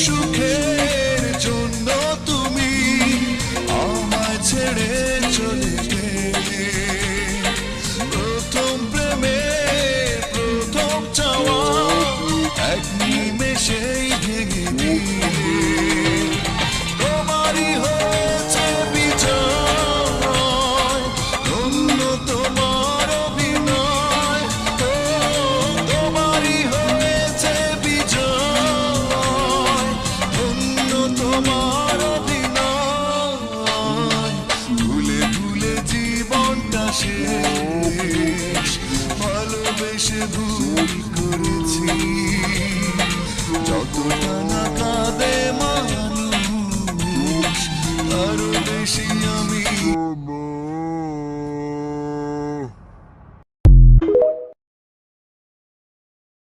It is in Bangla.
সুখের জন্য তুমি আমায় ছেড়ে চলে গেলে। প্রথম প্রেমে প্রথম চাওয়া এক নিমেষেই ভেঙে দিলে। তোমারই হয়েছে বিজয়, ধন্য তোমার অভিনয়। তোমারই হয়েছে বিজয়, ধন্য তোমার অভিনয়। ভুলে ভুলে জীবনটা শেষ, ভালোবেসে ভুল করেছি।